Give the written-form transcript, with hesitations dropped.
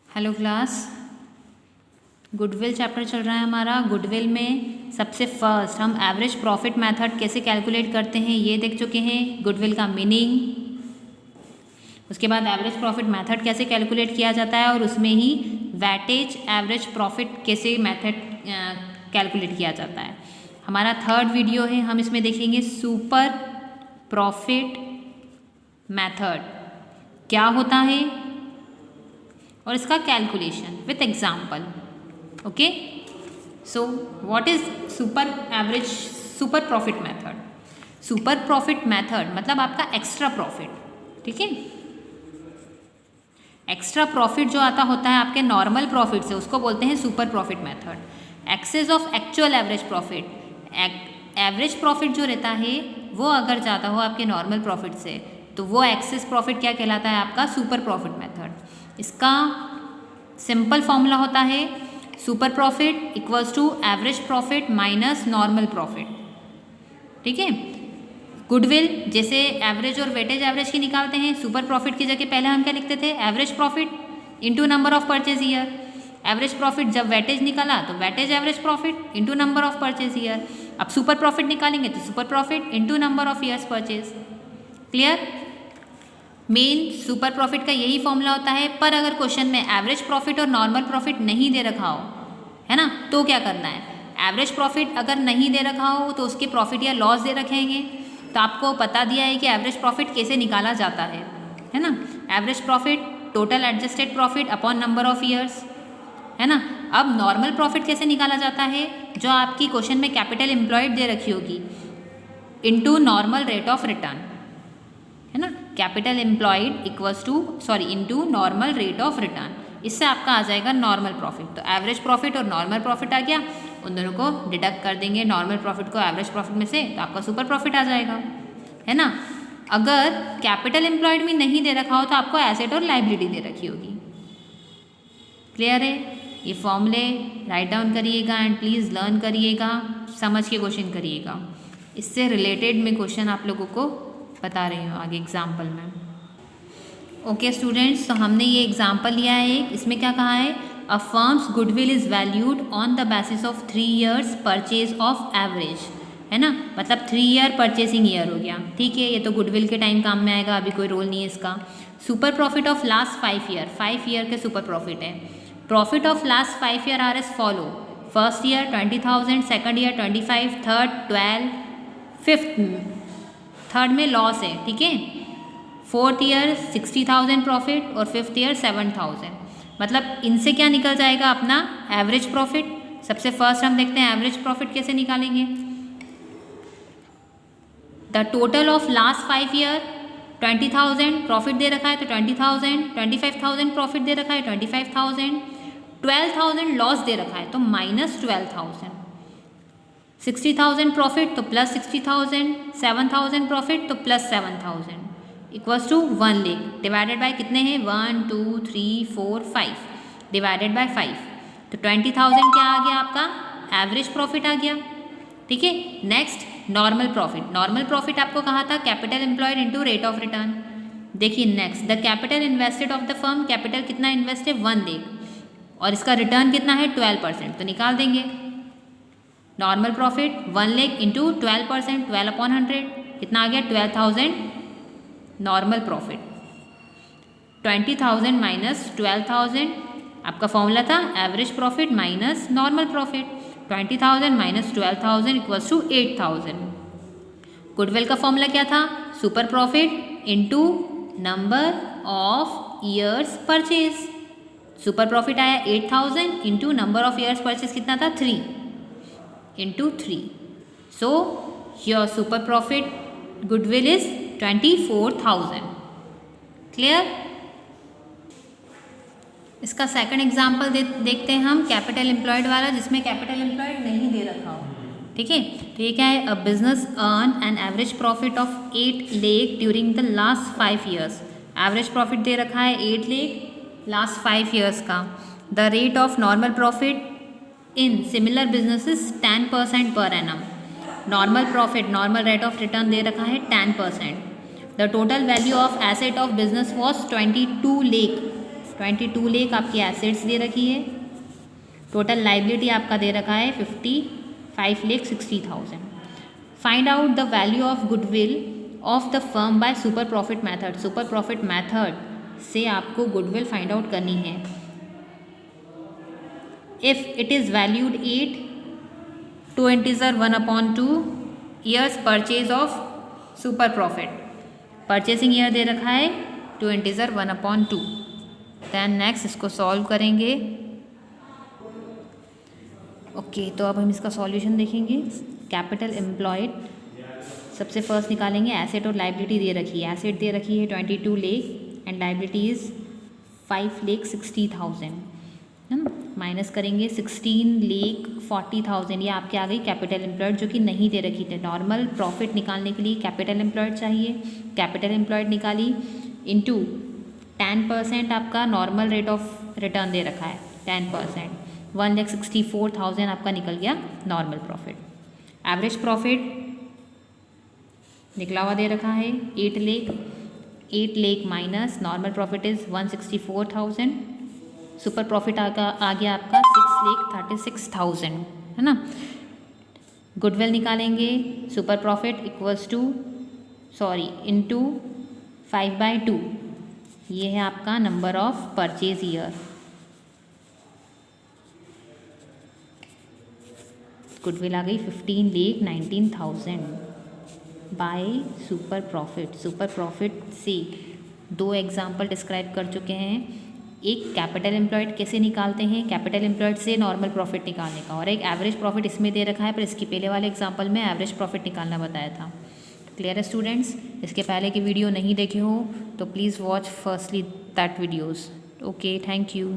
Hello class, goodwill chapter चल रहा है हमारा। गुडविल में सबसे फर्स्ट हम एवरेज प्रॉफिट मेथड कैसे कैलकुलेट करते हैं ये देख चुके हैं, गुडविल का मीनिंग। उसके बाद एवरेज प्रॉफिट मेथड कैसे कैलकुलेट किया जाता है और उसमें ही वेटेज एवरेज प्रॉफिट कैसे मेथड कैलकुलेट किया जाता है। हमारा थर्ड वीडियो है, हम इसमें देखेंगे सुपर प्रॉफिट मेथड क्या होता है और इसका calculation with example. Okay, so what is super profit method. Super profit method मतलब आपका एक्स्ट्रा प्रॉफिट, ठीक है। एक्स्ट्रा प्रॉफिट जो आता होता है आपके नॉर्मल प्रॉफिट से, उसको बोलते हैं super profit method. Excess of actual average profit, average profit जो रहता है वो अगर ज़्यादा हो आपके नॉर्मल प्रॉफिट से, तो वो एक्सेस प्रॉफिट क्या कहलाता है, आपका सुपर प्रॉफिट मेथड। इसका सिंपल फॉर्मूला होता है super profit equals to average profit minus normal profit, ठीक है। गुडविल जैसे एवरेज और वेटेज एवरेज की निकालते हैं, सुपर प्रॉफिट की जगह पहले हम क्या लिखते थे, average profit into number of purchase year. Average profit जब वेटेज निकाला तो weightage average profit into number of purchase year. अब सुपर प्रॉफिट निकालेंगे तो super profit into number of years purchase. Clear. Main super profit का यही formula होता है। पर अगर क्वेश्चन में एवरेज प्रॉफिट और नॉर्मल प्रॉफिट नहीं दे रखा हो, है ना, तो क्या करना है, एवरेज प्रॉफिट अगर नहीं दे रखा हो तो उसके प्रॉफिट या लॉस दे रखेंगे। तो आपको बता दिया है कि एवरेज प्रॉफिट कैसे निकाला जाता है ना। Average profit total adjusted profit upon number of years, है ना। अब नॉर्मल प्रॉफिट कैसे निकाला जाता है, जो आपकी क्वेश्चन में कैपिटल एम्प्लॉयड दे रखी होगी into normal rate of return, है ना। Capital employed equals two into normal rate of return. इससे आपका आ जाएगा नॉर्मल प्रॉफिट। तो एवरेज प्रॉफिट और नॉर्मल प्रॉफिट आ गया, उन दोनों को डिडक्ट कर देंगे नॉर्मल प्रॉफिट को एवरेज प्रॉफिट में से, तो आपका सुपर प्रॉफिट आ जाएगा, है ना। अगर कैपिटल एम्प्लॉयड में नहीं दे रखा हो तो आपको एसेट और लाइबिलिटी दे रखी होगी। क्लियर है। ये फॉर्मूले राइट डाउन करिएगा एंड प्लीज़ लर्न करिएगा, समझ के क्वेश्चन करिएगा। इससे रिलेटेड मैं क्वेश्चन आप लोगों को बता रही हूँ आगे एग्जाम्पल में। ओके स्टूडेंट्स, तो हमने ये एग्जाम्पल लिया है, इसमें क्या कहा है, a firm's goodwill is valued on the basis of 3 years purchase of average, है ना। मतलब 3 year परचेसिंग ईयर हो गया, ठीक है। ये तो गुडविल के टाइम काम में आएगा, अभी कोई रोल नहीं है इसका। Super profit of last 5 year, 5 year के सुपर प्रॉफिट है। Profit of last 5 year R S follow, first year 20,000, second year 25, third 12, fifth third में लॉस है, ठीक है। फोर्थ ईयर 60,000 प्रॉफिट और फिफ्थ ईयर 7,000। मतलब इनसे क्या निकल जाएगा अपना एवरेज प्रॉफिट। सबसे फर्स्ट हम देखते हैं एवरेज प्रॉफिट कैसे निकालेंगे। The total of last 5 year 20,000 profit दे रखा है तो 20,000, 25,000 प्रॉफिट दे रखा है 25,000, 12,000 लॉस दे रखा है तो माइनस 12,000, 60,000 प्रॉफिट तो प्लस 60,000, 7,000 प्रॉफिट तो plus 7,000 equals to 1 lakh divided by कितने हैं, 1 2 3 4 5 डिवाइडेड बाय 5। तो 20,000 क्या आ गया आपका एवरेज प्रॉफिट आ गया, ठीक है। Next normal profit. Normal profit आपको कहा था capital employed into rate of return. देखिए next the capital invested of the firm, capital कितना इन्वेस्ट है 1 लाख और इसका रिटर्न कितना है 12%, तो निकाल देंगे। Normal profit 1 lakh into 12%, 12 upon 100 कितना आ गया 12,000 नॉर्मल प्रॉफिट। 20,000 माइनस 12,000 आपका फॉर्मूला था average profit minus normal profit. 20,000 minus 12,000 equals to 8,000। Goodwill का फॉर्मूला क्या था, super profit into number of years purchase. Super profit आया 8,000 into number of years purchase कितना था 3 into 3। So your super profit goodwill is 24,000। Clear. इसका second example देखते हैं हम, कैपिटल एम्प्लॉयड वाला, जिसमें कैपिटल एम्प्लॉयड नहीं दे रखा हो, ठीक है। तो ये क्या है, a business earn an average profit of 8 lakh during the last 5 years। Average profit दे रखा है 8 लाख लास्ट 5 years का। The rate of normal profit in similar businesses 10% per annum. Normal profit normal rate of return दे रखा है 10%। The total value of asset of business was 22 lakh 22 lakh आपकी assets दे रखी है, टोटल लाइबिलिटी आपका दे रखा है 55,60,000। Find out the value of goodwill of the firm by super profit method. Super profit method से आपको गुडविल फाइंड आउट करनी है। If it is valued 8 two integer 1/2 years purchase of super profit, purchasing year दे रखा है two integer 1/2। Then next इसको solve करेंगे। Okay तो अब हम इसका सॉल्यूशन देखेंगे। कैपिटल एम्प्लॉयड सबसे फर्स्ट निकालेंगे। एसेट और लाइबिलिटी दे रखी है, एसेट दे रखी है 22 लाख एंड लाइबिलिटी इज़ 5,60,000 है ना। माइनस करेंगे 16,40,000, ये आपके आ गई कैपिटल एम्प्लॉयड जो कि नहीं दे रखी थी। नॉर्मल प्रॉफिट निकालने के लिए कैपिटल एम्प्लॉयड चाहिए, कैपिटल एम्प्लॉयड निकाली इनटू 10% आपका नॉर्मल रेट ऑफ रिटर्न दे रखा है 10%, 1,64,000 आपका निकल गया नॉर्मल प्रॉफिट। एवरेज प्रॉफिट निकला हुआ दे रखा है 8 lakh minus normal profit is 164,000, super profit आ गया आपका 6,36,000 है ना। गुडविल निकालेंगे, super profit equals to into 5/2, ये है आपका number of purchase year. Goodwill आ गई 15,19,000 by super profit. Super profit से 2 एग्जाम्पल डिस्क्राइब कर चुके हैं। एक कैपिटल एम्प्लॉयड कैसे निकालते हैं, कैपिटल एम्प्लॉयड से नॉर्मल प्रॉफिट निकालने का, और एक एवरेज प्रॉफिट इसमें दे रखा है, पर इसकी पहले वाले एग्जाम्पल में एवरेज प्रॉफिट निकालना बताया था। क्लियर है स्टूडेंट्स? इसके पहले की वीडियो नहीं देखे हो तो please watch firstly that videos. Okay, thank you.